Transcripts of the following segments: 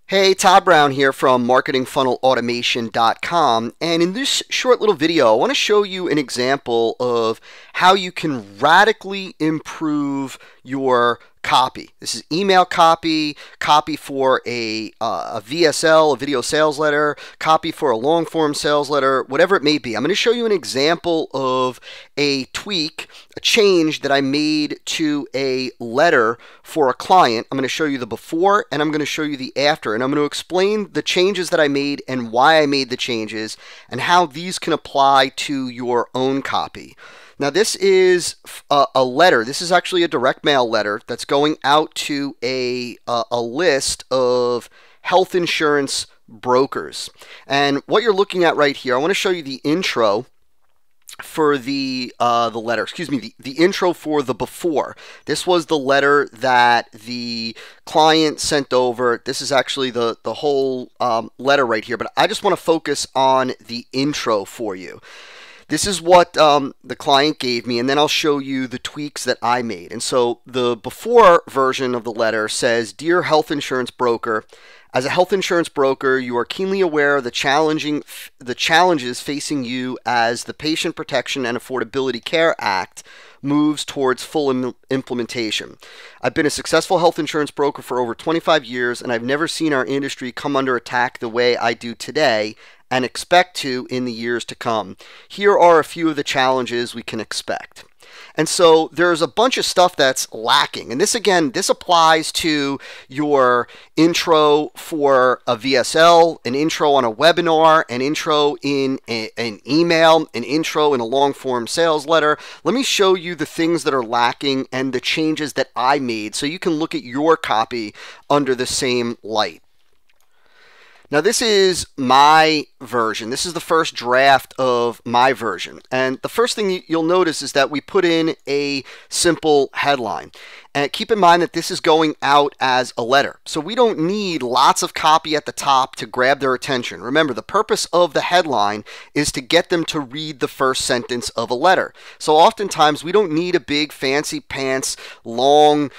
Hey, Todd Brown here from marketingfunnelautomation.com, and in this short little video, I want to show you an example of how you can radically improve your copy. This is email copy, copy for a VSL, a video sales letter, copy for a long form sales letter, whatever it may be. I'm going to show you an example of a tweak, a change that I made to a letter for a client. I'm going to show you the before and I'm going to show you the after, and I'm going to explain the changes that I made and why I made the changes and how these can apply to your own copy. Now, this is a letter. This is actually a direct mail letter that's going out to a list of health insurance brokers. And what you're looking at right here, I want to show you the intro for the letter. Excuse me, the intro for the before. This was the letter that the client sent over. This is actually the whole letter right here, but I just want to focus on the intro for you. This is what the client gave me, and then I'll show you the tweaks that I made. And so the before version of the letter says, "Dear health insurance broker, as a health insurance broker, you are keenly aware of the challenges facing you as the Patient Protection and Affordability Care Act moves towards full implementation. I've been a successful health insurance broker for over 25 years, and I've never seen our industry come under attack the way I do today, and expect to in the years to come. Here are a few of the challenges we can expect." And so there's a bunch of stuff that's lacking. And this, again, this applies to your intro for a VSL, an intro on a webinar, an intro in an email, an intro in a long form sales letter. Let me show you the things that are lacking and the changes that I made so you can look at your copy under the same light. Now, this is my version. This is the first draft of my version. And the first thing you'll notice is that we put in a simple headline. And keep in mind that this is going out as a letter. So we don't need lots of copy at the top to grab their attention. Remember, the purpose of the headline is to get them to read the first sentence of a letter. So oftentimes we don't need a big fancy pants, long,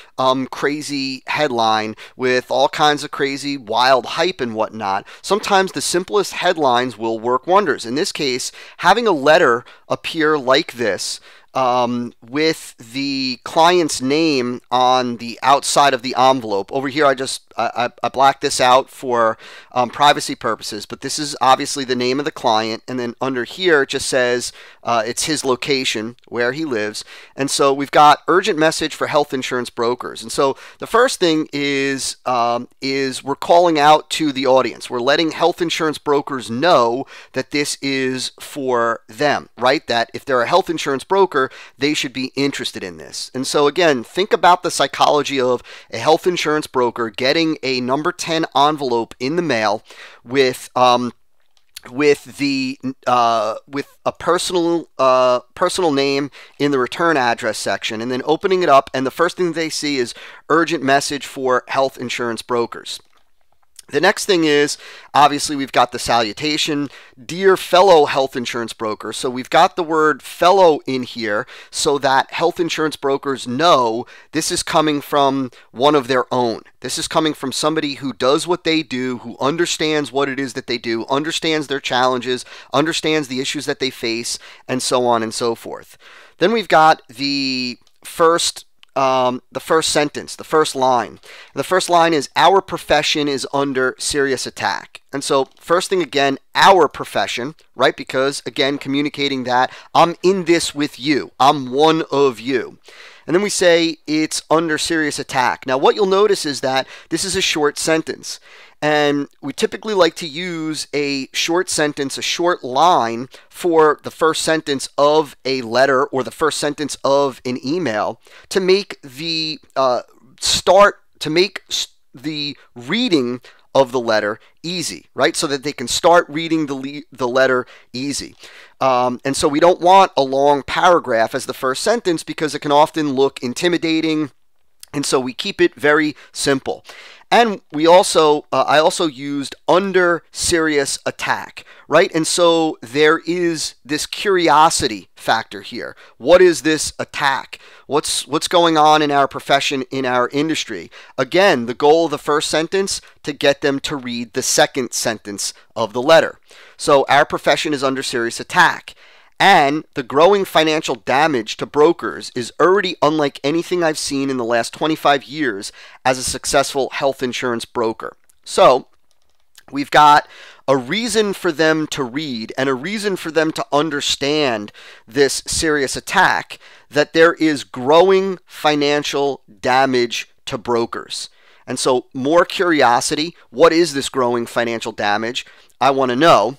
crazy headline with all kinds of crazy wild hype and whatnot. Sometimes the simplest headlines will work wonders. In this case, having a letter appear like this, with the client's name on the outside of the envelope. Over here, I blacked this out for privacy purposes, but this is obviously the name of the client, and then under here it just says it's his location, where he lives. And so we've got urgent message for health insurance brokers. And so the first thing is we're calling out to the audience. We're letting health insurance brokers know that this is for them, right? That if they're a health insurance broker, they should be interested in this. And so again, think about the psychology of a health insurance broker getting a number 10 envelope in the mail with a personal name in the return address section, and then opening it up, and the first thing they see is urgent message for health insurance brokers. The next thing is, obviously, we've got the salutation, "Dear fellow health insurance broker." So we've got the word fellow in here so that health insurance brokers know this is coming from one of their own. This is coming from somebody who does what they do, who understands what it is that they do, understands their challenges, understands the issues that they face, and so on and so forth. Then we've got the first sentence, the first line. The first line is, "Our profession is under serious attack." And so first thing, again, our profession, right? Because again, communicating that I'm in this with you. I'm one of you. And then we say it's under serious attack. Now, what you'll notice is that this is a short sentence. And we typically like to use a short sentence, a short line for the first sentence of a letter or the first sentence of an email to make the the reading of the letter easy, right? So that they can start reading the letter easy. And so we don't want a long paragraph as the first sentence because it can often look intimidating. And so we keep it very simple. And I also used under serious attack, right? And so there is this curiosity factor here. What is this attack? What's going on in our profession, in our industry? Again, the goal of the first sentence, to get them to read the second sentence of the letter. So our profession is under serious attack. And the growing financial damage to brokers is already unlike anything I've seen in the last 25 years as a successful health insurance broker. So we've got a reason for them to read and a reason for them to understand this serious attack, that there is growing financial damage to brokers. And so more curiosity. What is this growing financial damage? I want to know.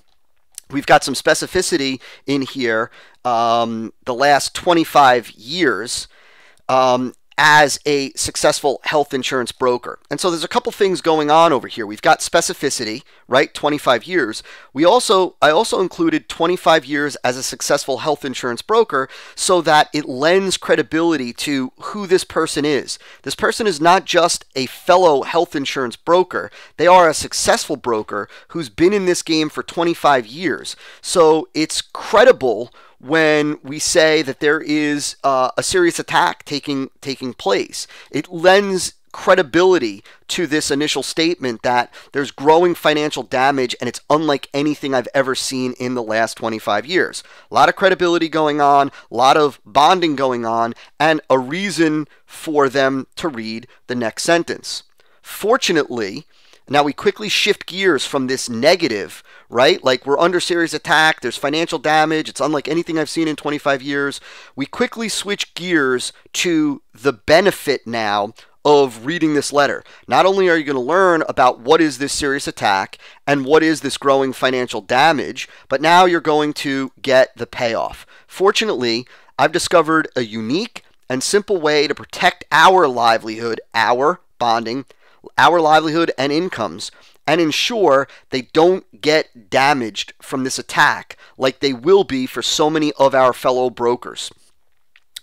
We've got some specificity in here, the last 25 years as a successful health insurance broker. And so there's a couple things going on over here. We've got specificity, right? 25 years. I also included 25 years as a successful health insurance broker so that it lends credibility to who this person is. This person is not just a fellow health insurance broker. They are a successful broker who's been in this game for 25 years. So it's credible when we say that there is a serious attack taking place. It lends credibility to this initial statement that there's growing financial damage and it's unlike anything I've ever seen in the last 25 years. A lot of credibility going on, a lot of bonding going on, and a reason for them to read the next sentence. Fortunately, now we quickly shift gears from this negative, right? Like, we're under serious attack, there's financial damage, it's unlike anything I've seen in 25 years. We quickly switch gears to the benefit now of reading this letter. Not only are you going to learn about what is this serious attack and what is this growing financial damage, but now you're going to get the payoff. Fortunately, I've discovered a unique and simple way to protect our livelihood, our bonding, our livelihood and incomes, and ensure they don't get damaged from this attack like they will be for so many of our fellow brokers.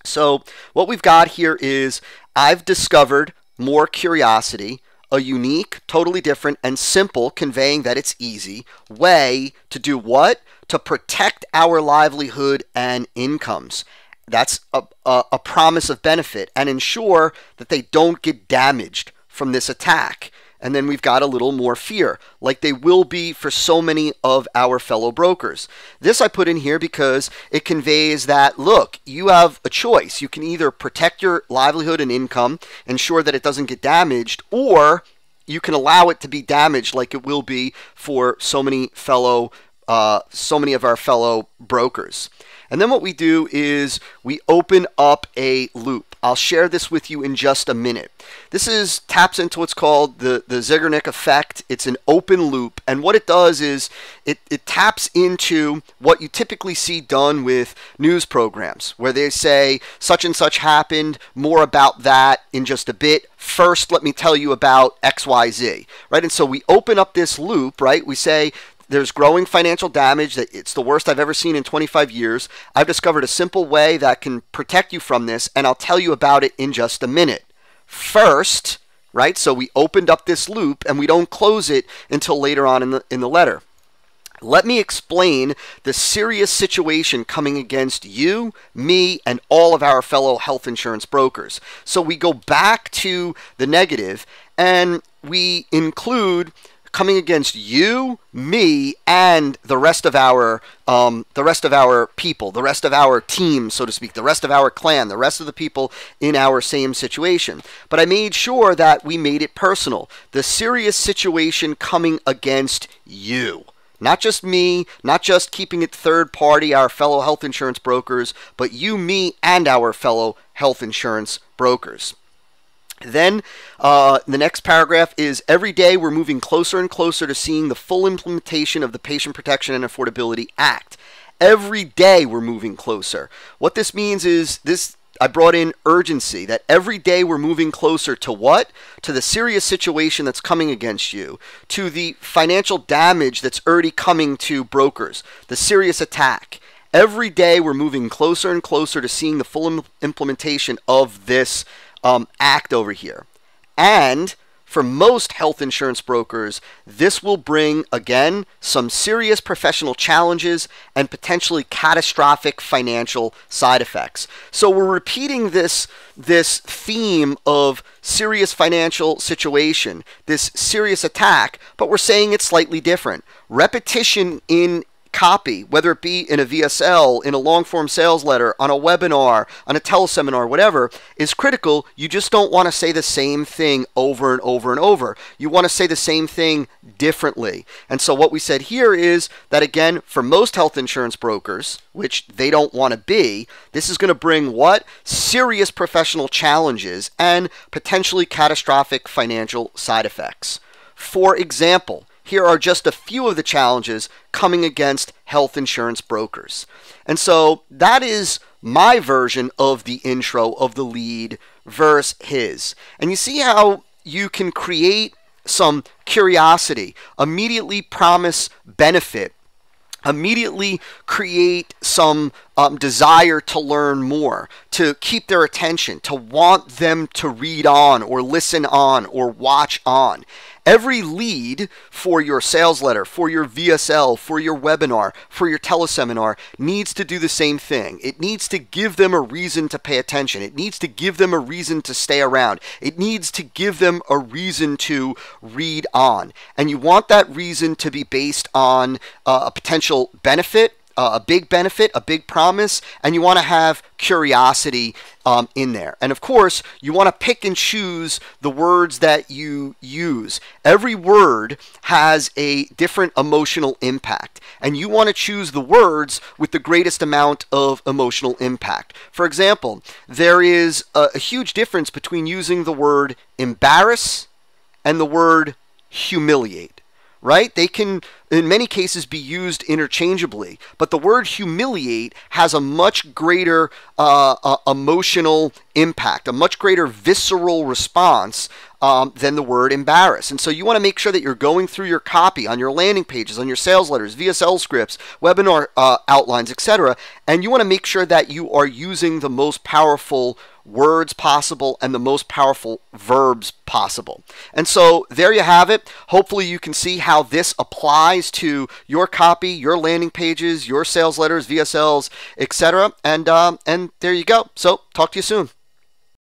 So what we've got here is I've discovered more curiosity, a unique, totally different, and simple, conveying that it's easy, way to do what? To protect our livelihood and incomes. That's a promise of benefit, and ensure that they don't get damaged from this attack. And then we've got a little more fear, like they will be for so many of our fellow brokers. This I put in here because it conveys that, look, you have a choice. You can either protect your livelihood and income, ensure that it doesn't get damaged, or you can allow it to be damaged like it will be for so many of our fellow brokers. And then what we do is we open up a loop. I'll share this with you in just a minute. This taps into what's called the Zeigarnik effect. It's an open loop, and what it does is it taps into what you typically see done with news programs, where they say such and such happened, more about that in just a bit. First, let me tell you about XYZ, right? And so we open up this loop, right? We say, there's growing financial damage, that it's the worst I've ever seen in 25 years. I've discovered a simple way that can protect you from this, and I'll tell you about it in just a minute. First, right? So we opened up this loop, and we don't close it until later on in the letter. Let me explain the serious situation coming against you, me, and all of our fellow health insurance brokers. So we go back to the negative, and we include coming against you, me, and the rest of our people, the rest of our team, so to speak, the rest of our clan, the rest of the people in our same situation. But I made sure that we made it personal. The serious situation coming against you. Not just me, not just keeping it third party, our fellow health insurance brokers, but you, me, and our fellow health insurance brokers. Then the next paragraph is, every day we're moving closer and closer to seeing the full implementation of the Patient Protection and Affordability Act. Every day we're moving closer. What this means is I brought in urgency, that every day we're moving closer to what? To the serious situation that's coming against you, to the financial damage that's already coming to brokers, the serious attack. Every day we're moving closer and closer to seeing the full implementation of this act over here. And for most health insurance brokers, this will bring, again, some serious professional challenges and potentially catastrophic financial side effects. So we're repeating this theme of serious financial situation, this serious attack, but we're saying it's slightly different. Repetition in copy, whether it be in a VSL, in a long-form sales letter, on a webinar, on a teleseminar, whatever, is critical. You just don't want to say the same thing over and over and over. You want to say the same thing differently. And so what we said here is that, again, for most health insurance brokers, which they don't want to be, this is going to bring what? Serious professional challenges and potentially catastrophic financial side effects. For example, here are just a few of the challenges coming against health insurance brokers. And so that is my version of the intro of the lead versus his. And you see how you can create some curiosity, immediately promise benefit, immediately create some desire to learn more, to keep their attention, to want them to read on or listen on or watch on. Every lead for your sales letter, for your VSL, for your webinar, for your teleseminar needs to do the same thing. It needs to give them a reason to pay attention. It needs to give them a reason to stay around. It needs to give them a reason to read on. And you want that reason to be based on a potential benefit, a big benefit, a big promise, and you want to have curiosity in there. And of course, you want to pick and choose the words that you use. Every word has a different emotional impact, and you want to choose the words with the greatest amount of emotional impact. For example, there is a huge difference between using the word embarrass and the word humiliate. Right? They can, in many cases, be used interchangeably, but the word humiliate has a much greater emotional impact, a much greater visceral response than the word embarrass. And so you want to make sure that you're going through your copy on your landing pages, on your sales letters, VSL scripts, webinar outlines, etc. And you want to make sure that you are using the most powerful words possible and the most powerful verbs possible. And so there you have it. Hopefully you can see how this applies to your copy, your landing pages, your sales letters, VSLs, etc. And there you go. So talk to you soon.